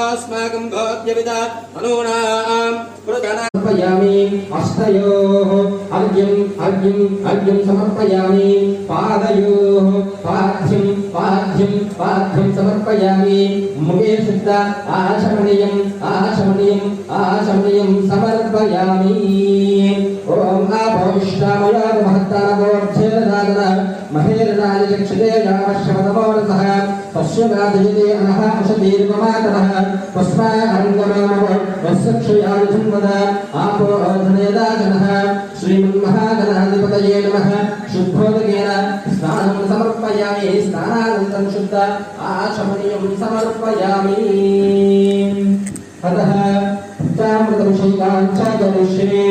अस्माकं भोज्यविदा मनूनां समर्पयामि हस्तयोः अर्घ्यं समर्पयामि पादयोः पाद्यं समर्पयामि मुखे शुद्ध आचमनीयं समर्पयामि ओम आभविष्यामया महत्तानवोर्धेनागन महेरणाय चक्षुते यावश्यमतमोरसः तस्य गाधयते अनः अशतीर्ममातरः तस्मै अरङ्गमेमव वत्सक्षयायुधन्वद आपो अर्धनेदाजनः श्रीमन्महागणाधिपतये नमः शुद्धोदकेन स्नानं समर्पयामि स्नानानन्तरं शुद्ध आचमनीयं समर्पयामि अतः चामृतं शैलाञ्च करिष्ये